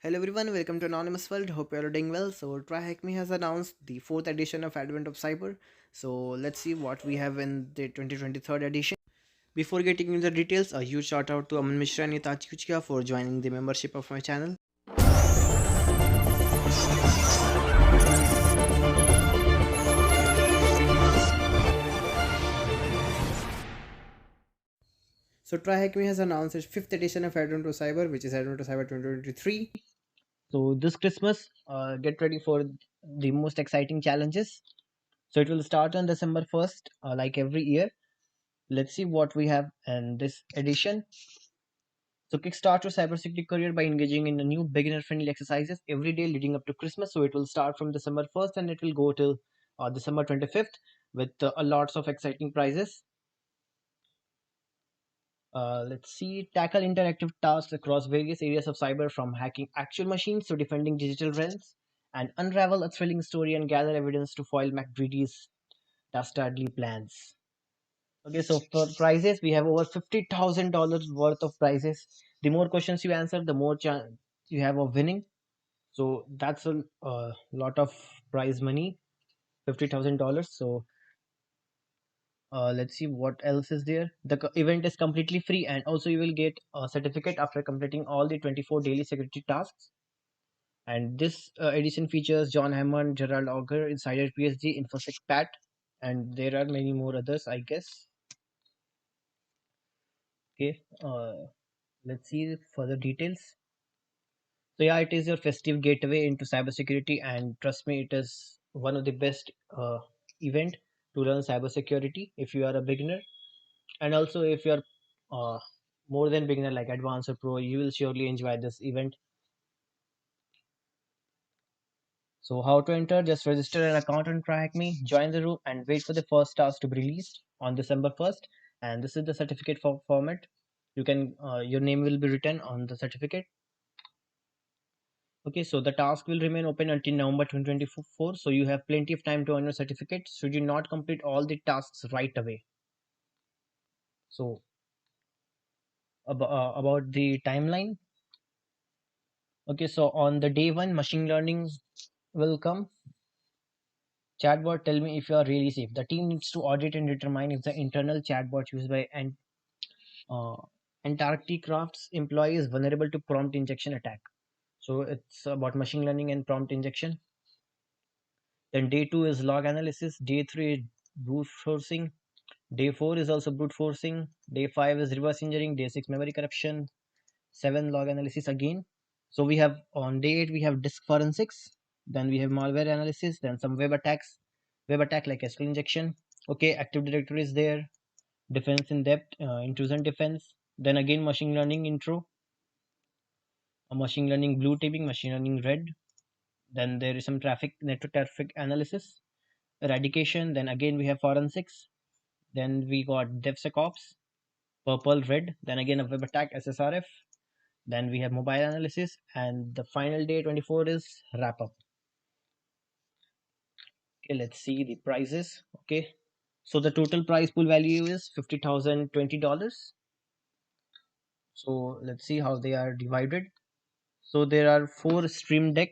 Hello everyone, welcome to Anonymous World. Hope you are doing well. So tryhackme has announced the fourth edition of Advent of Cyber. So let's see what we have in the 2023 edition. Before getting into the details, a huge shout out to Aman Mishra and Itachi Kuchia for joining the membership of my channel. So tryhackme has announced its fifth edition of Advent of Cyber, which is Advent of Cyber 2023. So this Christmas, get ready for the most exciting challenges. So it will start on December 1st, like every year. Let's see what we have in this edition. So kickstart your cybersecurity career by engaging in a new beginner-friendly exercises every day leading up to Christmas. So it will start from December 1st and it will go till December 25th with a lots of exciting prizes. Let's see, tackle interactive tasks across various areas of cyber, from hacking actual machines to defending digital realms, and unravel a thrilling story and gather evidence to foil MacBreedy's dastardly plans. Okay, so for prizes, we have over $50,000 worth of prizes. The more questions you answer, the more chance you have of winning. So that's a lot of prize money, $50,000. So let's see what else is there. The event is completely free, and also you will get a certificate after completing all the 24 daily security tasks. And this edition features John Hammond, Gerald Auger, Insider PhD, InfoSec Pat, and there are many more others, I guess. Okay, let's see further details. So yeah, it is your festive gateway into cybersecurity, and trust me, it is one of the best event to learn cybersecurity if you are a beginner, and also if you are uh, more than beginner like advanced or pro, you will surely enjoy this event. So how to enter? Just register an account on TryHackMe, join the room, and wait for the first task to be released on December 1st. And this is the certificate format. You can your name will be written on the certificate. Okay, so the task will remain open until November 2024. So you have plenty of time to earn your certificate should you not complete all the tasks right away. So about the timeline. Okay, so on the day one, machine learning will come. Chatbot, tell me if you are really safe. The team needs to audit and determine if the internal chatbot used by uh, Antarctic Crafts employee is vulnerable to prompt injection attack. So it's about machine learning and prompt injection. Then day two is log analysis. Day three is brute forcing. Day 4 is also brute forcing. Day 5 is reverse engineering. Day 6 memory corruption. 7 log analysis again. So we have on day 8 we have disk forensics. Then we have malware analysis. Then some web attacks. Web attack like SQL injection. Okay, Active Directory is there. Defense in depth, intrusion defense. Then again machine learning intro. Machine learning blue teaming, machine learning red. Then there is some network traffic analysis. Eradication. Then again we have forensics. Then we got DevSecOps, purple, red, then again a web attack, SSRF, then we have mobile analysis, and the final day 24 is wrap up. Okay, let's see the prices. Okay, so the total prize pool value is $50,020. So let's see how they are divided. So there are 4 Stream Deck,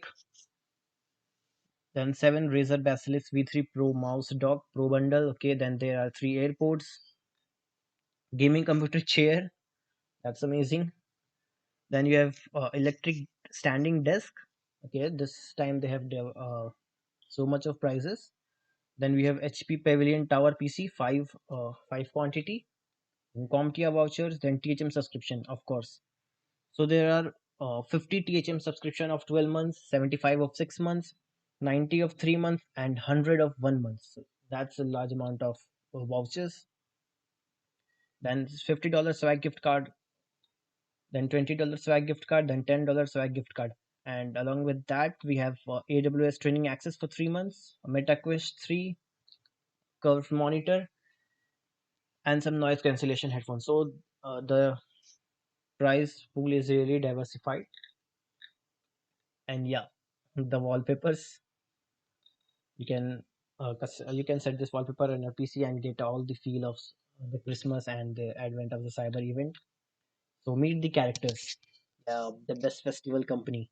then 7 Razer Basilisk V3 Pro mouse dock Pro bundle. Okay, then there are 3 AirPods, gaming computer chair, that's amazing. Then you have electric standing desk. Okay, this time they have so much of prices. Then we have HP Pavilion Tower PC 5 quantity, and CompTIA vouchers, then THM subscription, of course. So there are 50 THM subscription of 12 months, 75 of 6 months, 90 of 3 months, and 100 of 1 month. So that's a large amount of vouchers. Then $50 swag gift card, then $20 swag gift card, then $10 swag gift card. And along with that, we have AWS training access for 3 months, a MetaQuest 3, curved monitor, and some noise cancellation headphones. So the price pool is really diversified. And yeah, the wallpapers, you can set this wallpaper on your PC and get all the feel of the Christmas and the advent of the cyber event. So meet the characters, the best festival company.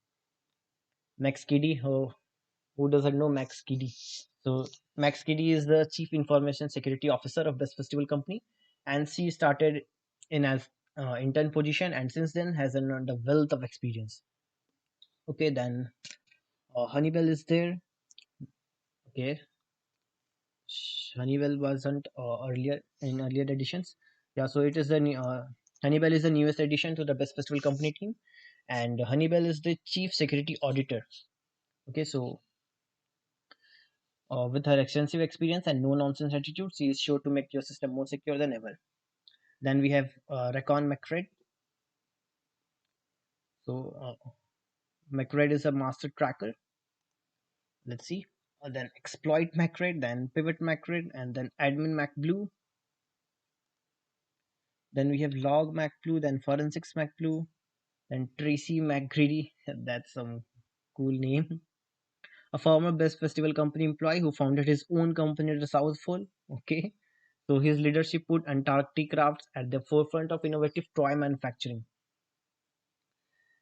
Max Kiddy, who doesn't know Max Kiddy? So Max Kiddy is the Chief Information Security Officer of Best Festival Company, and she started in as intern position, and since then has earned a wealth of experience. Okay, then Honeywell is there. Okay, Honeywell wasn't earlier in earlier editions. Yeah, so it is the Honeywell is the newest addition to the Best Festival Company team, and Honeywell is the Chief Security Auditor. Okay, so with her extensive experience and no nonsense attitude, she is sure to make your system more secure than ever. Then we have Recon McRae. So McRae is a master tracker. Let's see. Then exploit McRae, then pivot McRae, and then admin MacBlue. Then we have log MacBlue, then forensics MacBlue, then Tracy McGreedy. That's some cool name. A former Best Festival Company employee who founded his own company at the South Pole. Okay. So his leadership put Antarctic crafts at the forefront of innovative toy manufacturing.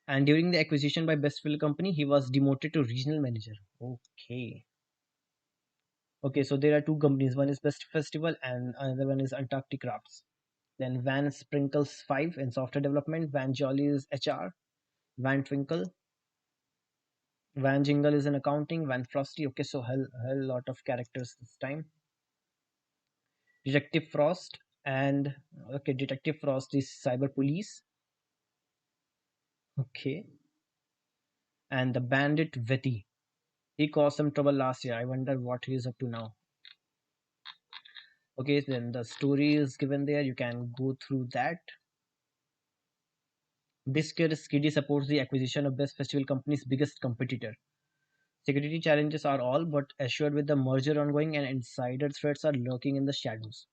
And during the acquisition by Best Festival Company, he was demoted to regional manager. Okay. Okay, so there are two companies. One is Best Festival and another one is Antarctic Crafts. Then Van Sprinkles 5 in software development. Van Jolly is HR. Van Twinkle. Van Jingle is in accounting. Van Frosty. Okay, so hell lot of characters this time. Detective Frost and okay, Detective Frost is cyber police. Okay, and the bandit Veti. He caused some trouble last year. I wonder what he is up to now. Okay, then the story is given there. You can go through that. This year, Skiddy supports the acquisition of Best Festival Company's biggest competitor. Security challenges are all but assured with the merger ongoing, and insider threats are lurking in the shadows.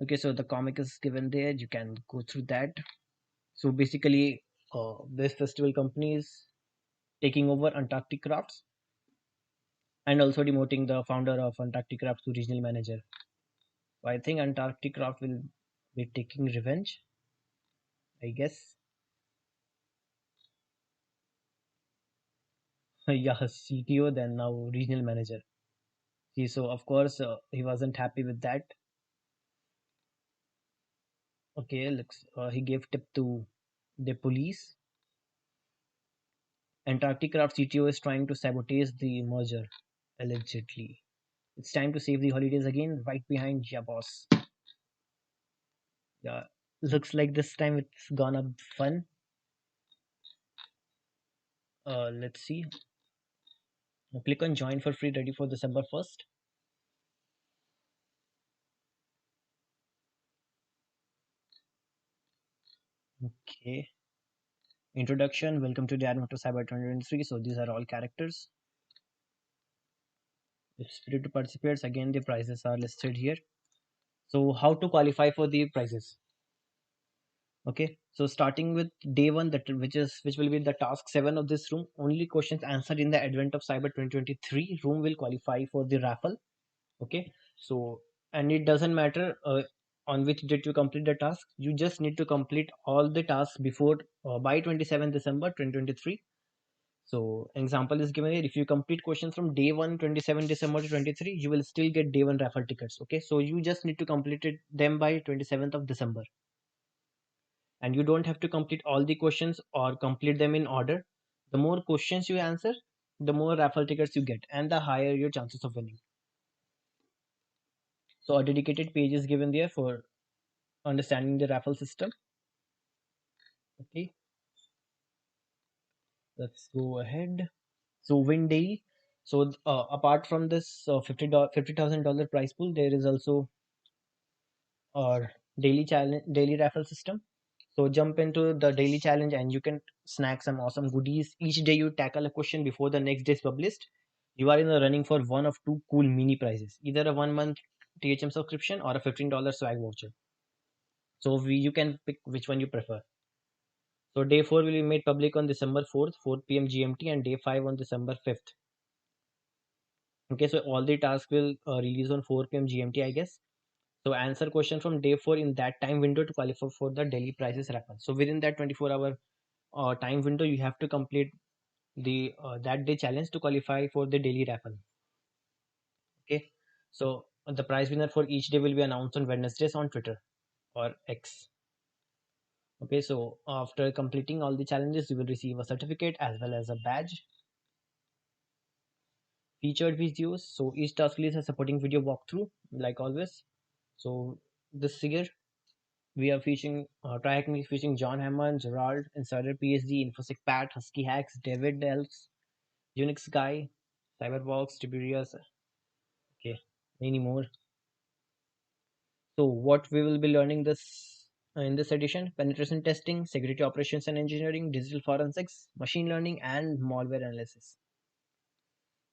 Okay, so the comic is given there. You can go through that. So basically, Best Festival Company is taking over Antarctic Crafts and also demoting the founder of Antarctic Crafts to regional manager. So I think Antarctic Craft will be taking revenge, I guess. Yeah, CTO, then now regional manager. See, so of course he wasn't happy with that. Okay, looks he gave tip to the police. Antarctic Craft CTO is trying to sabotage the merger, allegedly. It's time to save the holidays again, right behind ya boss. Yeah, looks like this time it's gonna be fun. Let's see. Click on join for free, ready for December 1st. Okay. Introduction. Welcome to the Advent of Cyber 2023. So these are all characters. If spirit to participates, again the prizes are listed here. So how to qualify for the prizes? Okay. So starting with day one, that which will be the task 7 of this room. Only questions answered in the Advent of Cyber 2023 room will qualify for the raffle. Okay. So and it doesn't matter on which date you complete the task. You just need to complete all the tasks before by 27 December 2023. So example is given here. If you complete questions from day 1, 27 December to 23, you will still get day 1 raffle tickets. Okay, so you just need to complete it them by 27th of December. And you don't have to complete all the questions or complete them in order. The more questions you answer, the more raffle tickets you get and the higher your chances of winning. So a dedicated page is given there for understanding the raffle system. Okay, let's go ahead. So win daily. So apart from this $50,000 prize pool, there is also or daily challenge daily raffle system. So jump into the daily challenge and you can snag some awesome goodies. Each day you tackle a question before the next day is published. You are in the running for one of two cool mini prizes, either a 1 month THM subscription or a $15 swag voucher. So you can pick which one you prefer. So day 4 will be made public on December 4th, 4 p.m. GMT, and day 5 on December 5th. Okay, so all the tasks will release on 4 p.m. GMT, I guess. So answer question from day 4 in that time window to qualify for the daily prices raffle. So within that 24-hour time window, you have to complete the that day challenge to qualify for the daily raffle. Okay, so the prize winner for each day will be announced on Wednesdays on Twitter or X. Okay, so after completing all the challenges, you will receive a certificate as well as a badge. Featured videos. So each task list has a supporting video walkthrough, like always. So this year we are featuring tryhackme is featuring John Hammond, Gerald, Insider PhD, Infosec Pat, Husky Hacks, David Elves, Unix Guy, Cyberbox, Tiberius. Okay, many more. So what we will be learning this in this edition: penetration testing, security operations and engineering, digital forensics, machine learning, and malware analysis.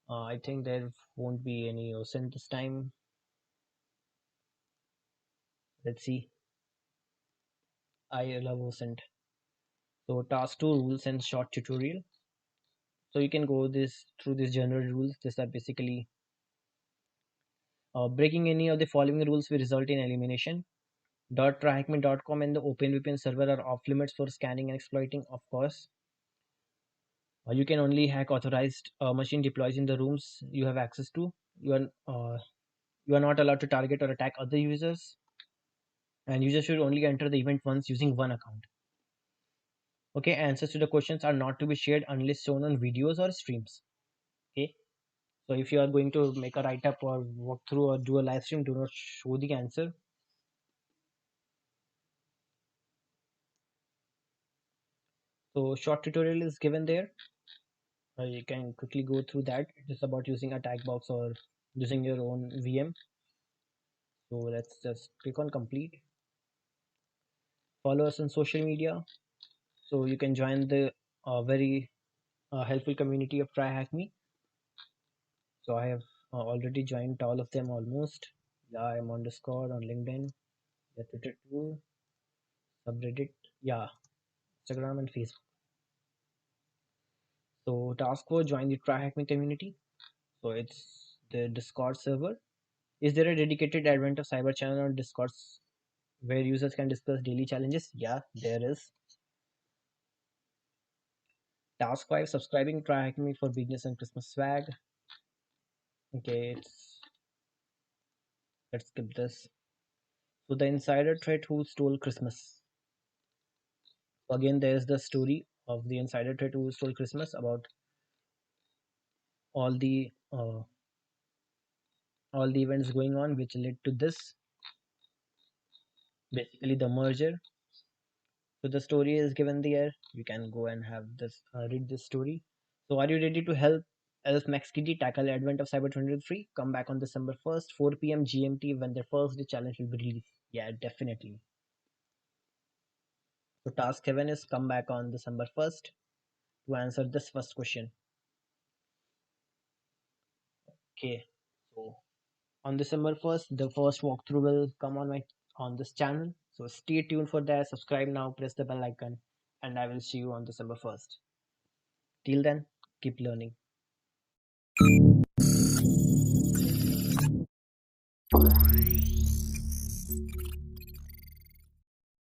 I think there won't be any OSINT this time. Let's see. I love OSINT. So task 2, rules and short tutorial. So you can go this through these general rules. These are basically breaking any of the following rules will result in elimination. .tryhackme.com and the OpenVPN server are off limits for scanning and exploiting, of course. You can only hack authorized machine deploys in the rooms you have access to. You are not allowed to target or attack other users, and users should only enter the event once using one account. Okay, answers to the questions are not to be shared unless shown on videos or streams. Okay, so if you are going to make a write up or walk through or do a live stream, do not show the answer. So short tutorial is given there. You can quickly go through that. It is about using a tag box or using your own VM. So let's just click on complete. Follow us on social media. So you can join the very helpful community of tryhackme. So I have already joined all of them almost. Yeah, I'm on Discord, on LinkedIn, yeah, Twitter too, subreddit, yeah, Instagram and Facebook. So task 4, join the tryhackme community. So it's the Discord server. Is there a dedicated Advent of Cyber channel on Discord where users can discuss daily challenges? Yeah, there is. Task 5, subscribing tryhackme for business and Christmas swag. Okay, let's skip this. So the insider threat who stole Christmas. So again, there's the story of the insider threat who stole Christmas about all the uh, all the events going on which led to this, basically the merger. So the story is given there. You can go and have this read this story. So are you ready to help Elf Max Kitty tackle Advent of Cyber 23? Come back on December 1st, 4 p.m. GMT when their first day challenge will be released. Yeah, definitely. So task 7 is come back on December 1st to answer this first question. Okay. So on December 1st, the first walkthrough will come on this channel. So stay tuned for that. Subscribe now, press the bell icon, and I will see you on December 1st. Till then, keep learning.